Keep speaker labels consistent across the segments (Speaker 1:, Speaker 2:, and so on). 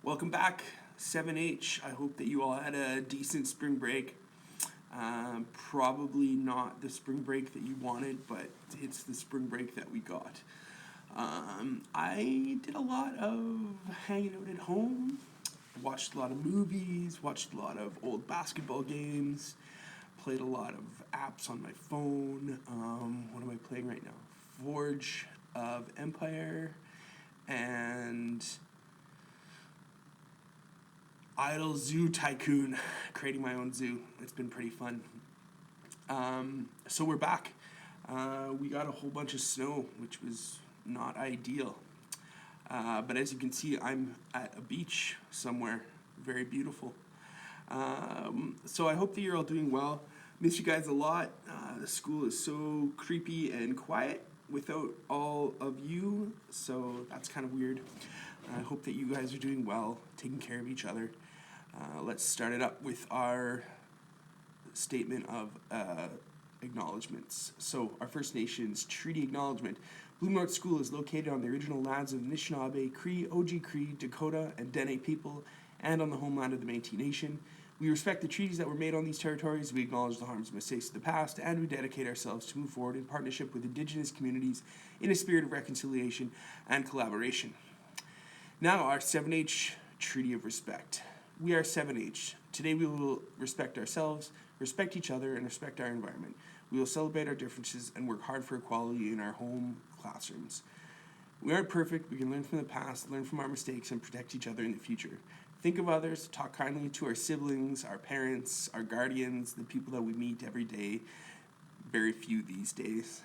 Speaker 1: Welcome back, 7H. I hope that you all had a decent spring break. Probably not the spring break that you wanted, but it's the spring break that we got. I did a lot of hanging out at home, watched a lot of movies, watched a lot of old basketball games, played a lot of apps on my phone. What am I playing right now? Forge of Empire and Idle Zoo Tycoon, creating my own zoo. It's been pretty fun. So we're back. We got a whole bunch of snow, which was not ideal. But as you can see, I'm at a beach somewhere. Very beautiful. So I hope that you're all doing well. Miss you guys a lot. The school is so creepy and quiet without all of you, so that's kind of weird. I hope that you guys are doing well, taking care of each other. Let's start it up with our statement of acknowledgements. So, our First Nations Treaty Acknowledgement. Bloom North School is located on the original lands of the Anishinaabe, Cree, Oji Cree, Dakota, and Dene people, and on the homeland of the Métis Nation. We respect the treaties that were made on these territories, we acknowledge the harms and mistakes of the past, and we dedicate ourselves to move forward in partnership with Indigenous communities in a spirit of reconciliation and collaboration. Now, our 7H Treaty of Respect. We are 7H. Today we will respect ourselves, respect each other, and respect our environment. We will celebrate our differences and work hard for equality in our home classrooms. We aren't perfect. We can learn from the past, learn from our mistakes, and protect each other in the future. Think of others, talk kindly to our siblings, our parents, our guardians, the people that we meet every day. Very few these days.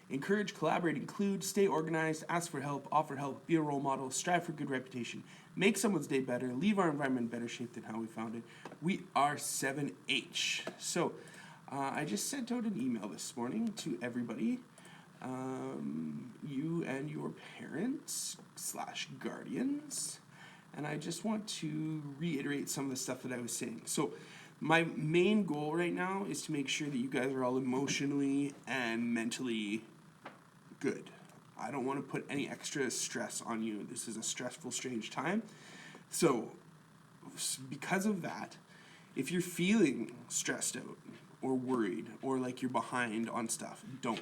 Speaker 1: Encourage, collaborate, include, stay organized, ask for help, offer help, be a role model, strive for good reputation, make someone's day better, leave our environment in better shape than how we found it. We are 7H. So, I just sent out an email this morning to everybody, you and your parents / guardians, and I just want to reiterate some of the stuff that I was saying. So, my main goal right now is to make sure that you guys are all emotionally and mentally good. I don't want to put any extra stress on you. This is a stressful, strange time. So, because of that, if you're feeling stressed out or worried or like you're behind on stuff, don't.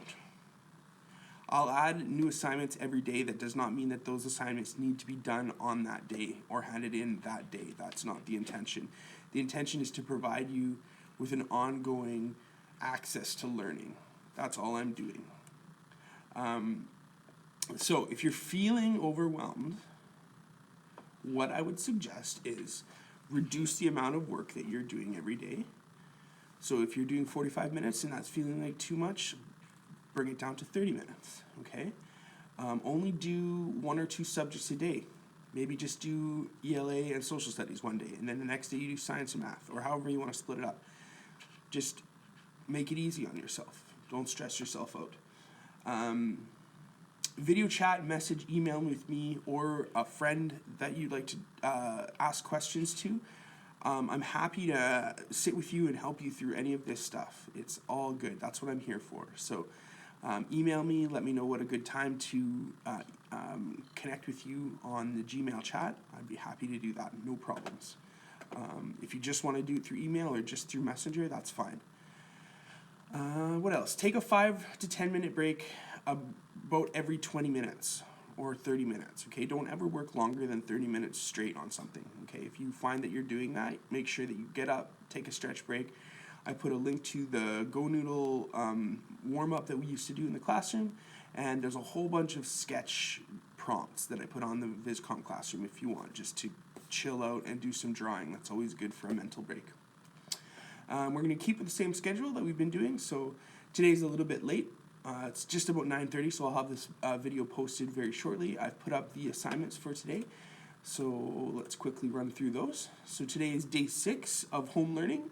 Speaker 1: I'll add new assignments every day. That does not mean that those assignments need to be done on that day or handed in that day. That's not the intention. The intention is to provide you with an ongoing access to learning. That's all I'm doing. So if you're feeling overwhelmed, what I would suggest is reduce the amount of work that you're doing every day. So if you're doing 45 minutes and that's feeling like too much, bring it down to 30 minutes, okay? Only do 1 or 2 subjects a day. Maybe just do ELA and social studies one day, and then the next day you do science and math, or however you want to split it up. Just make it easy on yourself. Don't stress yourself out. Video chat, message, email with me, or a friend that you'd like to ask questions to. I'm happy to sit with you and help you through any of this stuff. It's all good. That's what I'm here for. So email me, let me know what a good time to connect with you on the Gmail chat. I'd be happy to do that, no problems. If you just want to do it through email or just through Messenger, that's fine. What else? Take a 5 to 10 minute break about every 20 minutes or 30 minutes, okay? Don't ever work longer than 30 minutes straight on something, okay? If you find that you're doing that, make sure that you get up, take a stretch break. I put a link to the Go Noodle warm-up that we used to do in the classroom, and there's a whole bunch of sketch prompts that I put on the VisCom classroom if you want, just to chill out and do some drawing. That's always good for a mental break. We're going to keep with the same schedule that we've been doing, so today's a little bit late. It's just about 9:30, so I'll have this video posted very shortly. I've put up the assignments for today, so let's quickly run through those. So today is day 6 of home learning.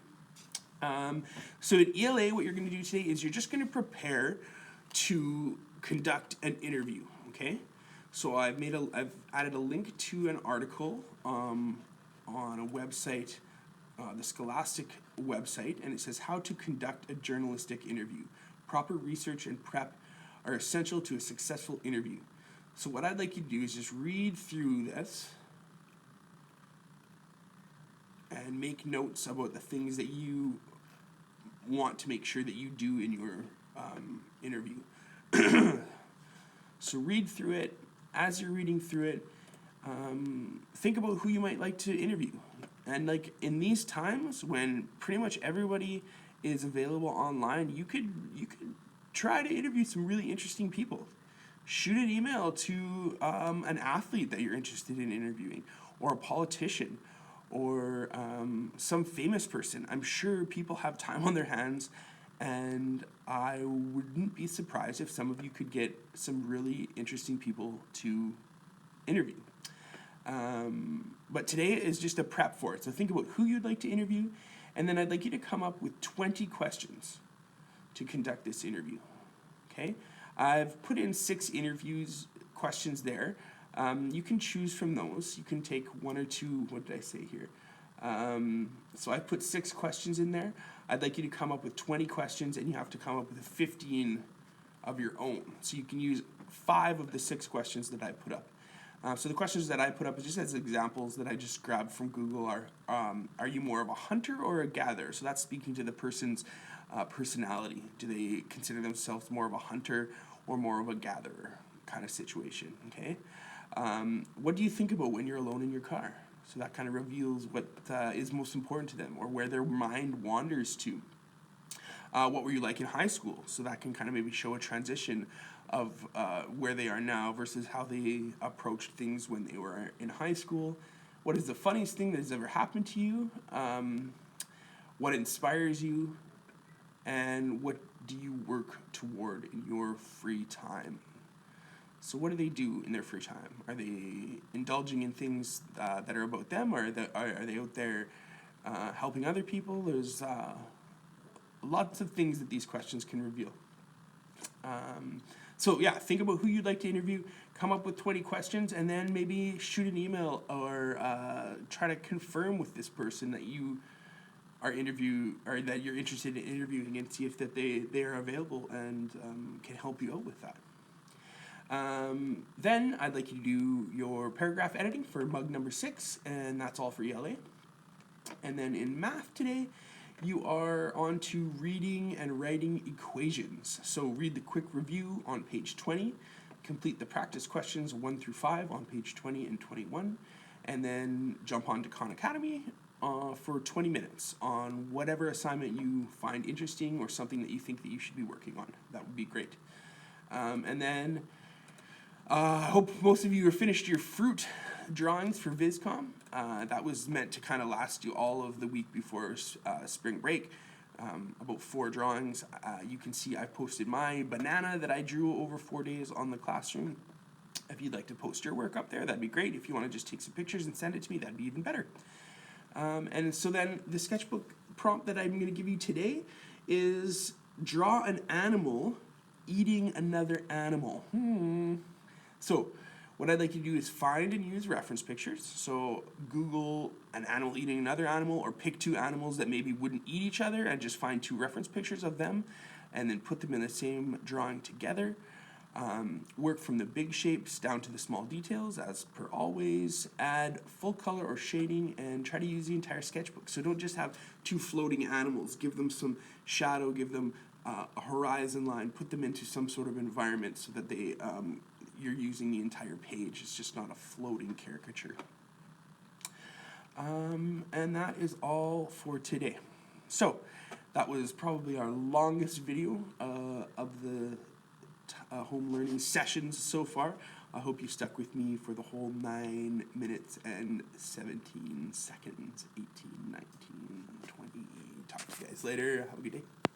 Speaker 1: So at ELA, what you're going to do today is you're just going to prepare to conduct an interview, okay? So I've added a link to an article on a website, the Scholastic website, and it says how to conduct a journalistic interview. Proper research and prep are essential to a successful interview. So what I'd like you to do is just read through this and make notes about the things that you want to make sure that you do in your interview. So read through it. As you're reading through it, think about who you might like to interview. And like in these times when pretty much everybody is available online, you could try to interview some really interesting people. Shoot an email to an athlete that you're interested in interviewing, or a politician, or some famous person. I'm sure people have time on their hands, and I wouldn't be surprised if some of you could get some really interesting people to interview. But today is just a prep for it. So think about who you'd like to interview, and then I'd like you to come up with 20 questions to conduct this interview. Okay? I've put in 6 questions there. You can choose from those. You can take 1 or 2, what did I say here? So I put 6 questions in there. I'd like you to come up with 20 questions, and you have to come up with 15 of your own. So you can use 5 of the 6 questions that I put up. So the questions that I put up, just as examples that I just grabbed from Google, are you more of a hunter or a gatherer? So that's speaking to the person's personality. Do they consider themselves more of a hunter or more of a gatherer kind of situation? Okay. What do you think about when you're alone in your car? So that kind of reveals what is most important to them, or where their mind wanders to. What were you like in high school? So that can kind of maybe show a transition of where they are now versus how they approached things when they were in high school. What is the funniest thing that has ever happened to you? What inspires you? And what do you work toward in your free time? So what do they do in their free time? Are they indulging in things that are about them, or are they out there helping other people? There's lots of things that these questions can reveal. So yeah, think about who you'd like to interview, come up with 20 questions, and then maybe shoot an email or try to confirm with this person that you are that you're interested in interviewing, and see if that they are available and can help you out with that. Then I'd like you to do your paragraph editing for mug number 6, and that's all for ELA. And then in math today, you are on to reading and writing equations. So read the quick review on page 20, complete the practice questions 1 through 5 on page 20 and 21, and then jump on to Khan Academy for 20 minutes on whatever assignment you find interesting or something that you think that you should be working on. That would be great. And then I hope most of you have finished your fruit drawings for VisCom. That was meant to kind of last you all of the week before spring break. About 4 drawings. You can see I posted my banana that I drew over 4 days on the classroom. If you'd like to post your work up there, that'd be great. If you want to just take some pictures and send it to me, that'd be even better. And so then the sketchbook prompt that I'm going to give you today is draw an animal eating another animal. So what I'd like you to do is find and use reference pictures. So Google an animal eating another animal, or pick 2 animals that maybe wouldn't eat each other and just find 2 reference pictures of them and then put them in the same drawing together. Work from the big shapes down to the small details as per always. Add full color or shading and try to use the entire sketchbook. So don't just have 2 floating animals. Give them some shadow, give them a horizon line, put them into some sort of environment so that they you're using the entire page. It's just not a floating caricature. And that is all for today. So that was probably our longest video of the home learning sessions so far. I hope you stuck with me for the whole 9 minutes and 17 seconds, 18, 19, 20. Talk to you guys later. Have a good day.